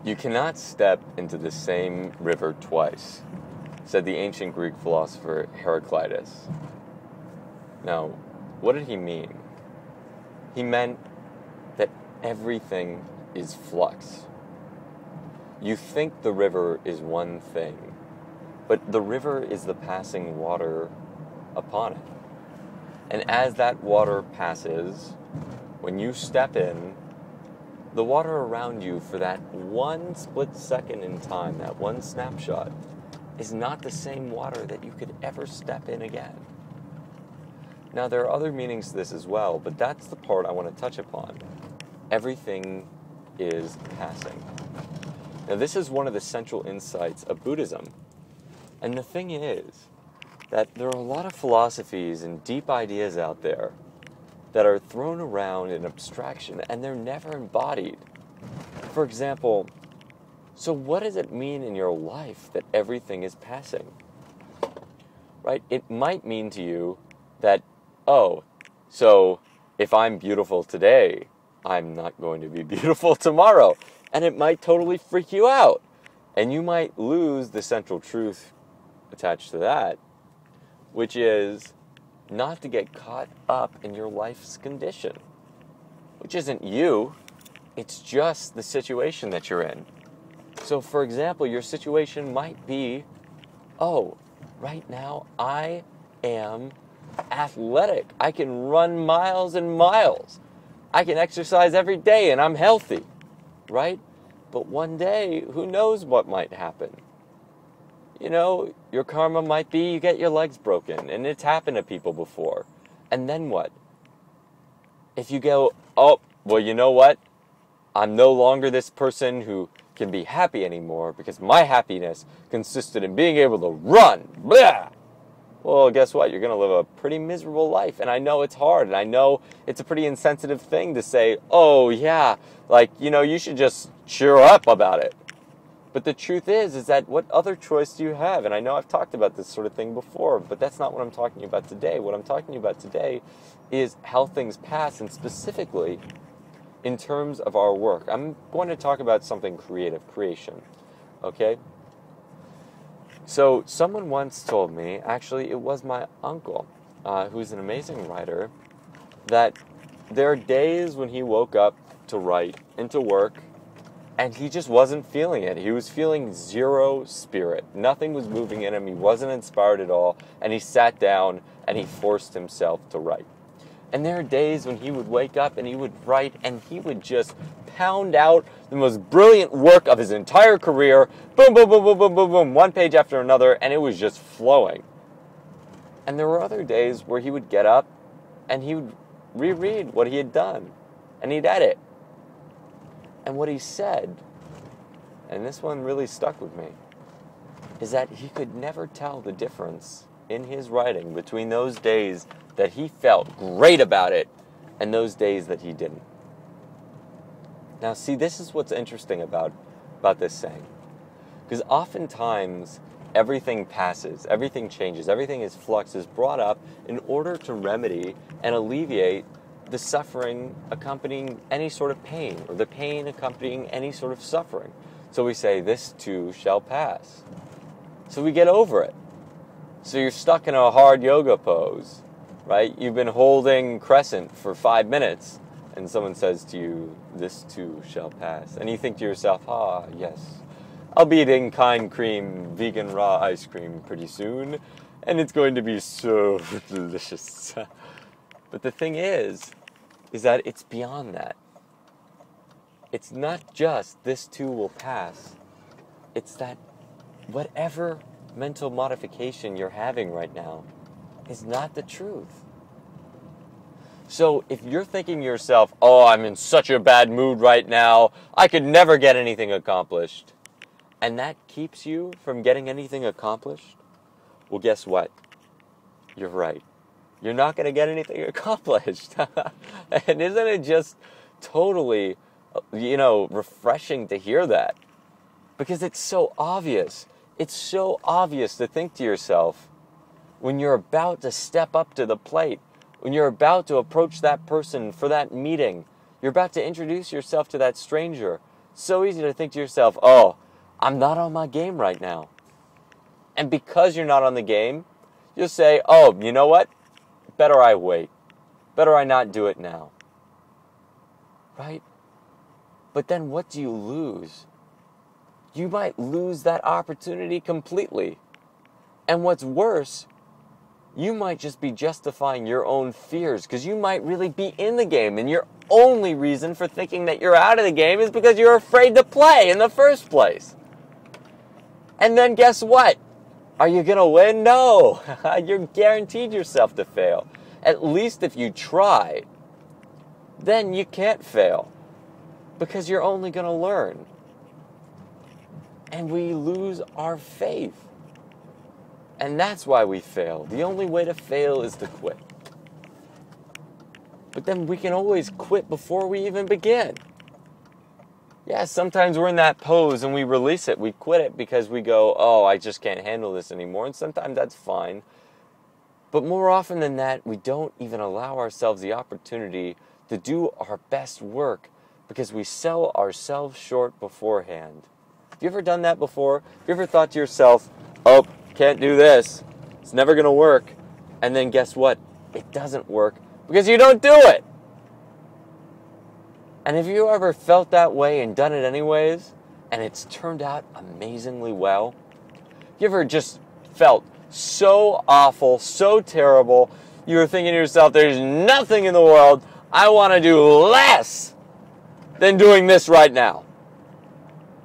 You cannot step into the same river twice, said the ancient Greek philosopher Heraclitus. Now, what did he mean? He meant that everything is flux. You think the river is one thing, but the river is the passing water upon it. And as that water passes, when you step in, the water around you for that one split second in time, that one snapshot, is not the same water that you could ever step in again. Now, there are other meanings to this as well, but that's the part I want to touch upon. Everything is passing. Now, this is one of the central insights of Buddhism. And the thing is that there are a lot of philosophies and deep ideas out there that are thrown around in abstraction, and they're never embodied. For example, so what does it mean in your life that everything is passing? Right? It might mean to you that, oh, so if I'm beautiful today, I'm not going to be beautiful tomorrow. And it might totally freak you out. And you might lose the central truth attached to that, which is not to get caught up in your life's condition, which isn't you, it's just the situation that you're in. So, for example, your situation might be, oh, right now I am athletic. I can run miles and miles. I can exercise every day and I'm healthy, right? But one day, who knows what might happen? You know, your karma might be you get your legs broken, and it's happened to people before. And then what? If you go, oh, well, you know what? I'm no longer this person who can be happy anymore because my happiness consisted in being able to run. Blah! Well, guess what? You're going to live a pretty miserable life. And I know it's hard, and I know it's a pretty insensitive thing to say, oh, yeah, like, you know, you should just cheer up about it. But the truth is that what other choice do you have? And I know I've talked about this sort of thing before, but that's not what I'm talking about today. What I'm talking about today is how things pass, and specifically in terms of our work. I'm going to talk about something creative, creation, okay? So someone once told me, actually it was my uncle, who's an amazing writer, that there are days when he woke up to write and to work, and he just wasn't feeling it. He was feeling zero spirit. Nothing was moving in him. He wasn't inspired at all. And he sat down and he forced himself to write. And there are days when he would wake up and he would write and he would just pound out the most brilliant work of his entire career. Boom, boom, boom, boom, boom, boom, boom. One page after another, and it was just flowing. And there were other days where he would get up and he would reread what he had done. And he'd edit. And what he said, and this one really stuck with me, is that he could never tell the difference in his writing between those days that he felt great about it and those days that he didn't. Now, see, this is what's interesting about this saying. Because oftentimes, everything passes, everything changes, everything is flux, is brought up in order to remedy and alleviate the suffering accompanying any sort of pain, or the pain accompanying any sort of suffering. So we say, this too shall pass. So we get over it. So you're stuck in a hard yoga pose, right? You've been holding crescent for 5 minutes, and someone says to you, this too shall pass. And you think to yourself, ah, yes, I'll be eating Kind Cream vegan raw ice cream pretty soon, and it's going to be so delicious. But the thing is that it's beyond that. It's not just this too will pass. It's that whatever mental modification you're having right now is not the truth. So if you're thinking to yourself, oh, I'm in such a bad mood right now, I could never get anything accomplished, and that keeps you from getting anything accomplished, well, guess what? You're right. You're not going to get anything accomplished. And isn't it just totally, refreshing to hear that? Because it's so obvious. It's so obvious to think to yourself, when you're about to step up to the plate, when you're about to approach that person for that meeting, you're about to introduce yourself to that stranger, so easy to think to yourself, oh, I'm not on my game right now. And because you're not on the game, you'll say, oh, you know what? Better I wait. Better I not do it now. Right? But then what do you lose? You might lose that opportunity completely. And what's worse, you might just be justifying your own fears because you might really be in the game, and your only reason for thinking that you're out of the game is because you're afraid to play in the first place. And then guess what? Are you going to win? No. You're guaranteed yourself to fail. At least if you try, then you can't fail because you're only going to learn. And we lose our faith. And that's why we fail. The only way to fail is to quit. But then we can always quit before we even begin. Yeah, sometimes we're in that pose and we release it. We quit it because we go, oh, I just can't handle this anymore. And sometimes that's fine. But more often than that, we don't even allow ourselves the opportunity to do our best work because we sell ourselves short beforehand. Have you ever done that before? Have you ever thought to yourself, oh, can't do this. It's never going to work. And then guess what? It doesn't work because you don't do it. And have you ever felt that way and done it anyways, and it's turned out amazingly well? You ever just felt so awful, so terrible, you were thinking to yourself, there's nothing in the world I want to do less than doing this right now.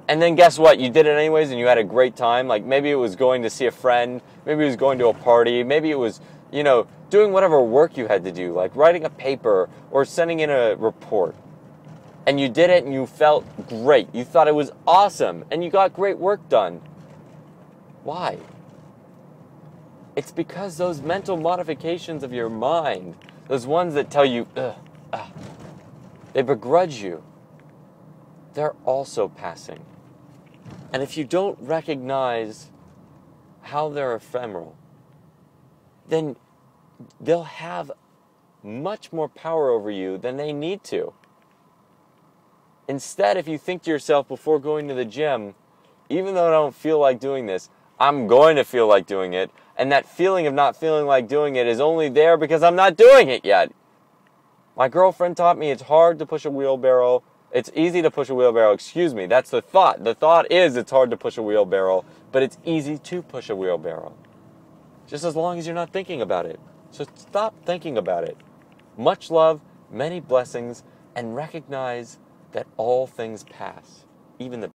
And then guess what? You did it anyways and you had a great time. Like maybe it was going to see a friend, maybe it was going to a party, maybe it was, doing whatever work you had to do, like writing a paper or sending in a report. And you did it and you felt great. You thought it was awesome and you got great work done. Why? It's because those mental modifications of your mind, those ones that tell you, they begrudge you, they're also passing. And if you don't recognize how they're ephemeral, then they'll have much more power over you than they need to. Instead, if you think to yourself before going to the gym, even though I don't feel like doing this, I'm going to feel like doing it. And that feeling of not feeling like doing it is only there because I'm not doing it yet. My girlfriend taught me it's hard to push a wheelbarrow. It's easy to push a wheelbarrow. Excuse me, that's the thought. The thought is it's hard to push a wheelbarrow, but it's easy to push a wheelbarrow. Just as long as you're not thinking about it. So stop thinking about it. Much love, many blessings, and recognize that all things pass, even the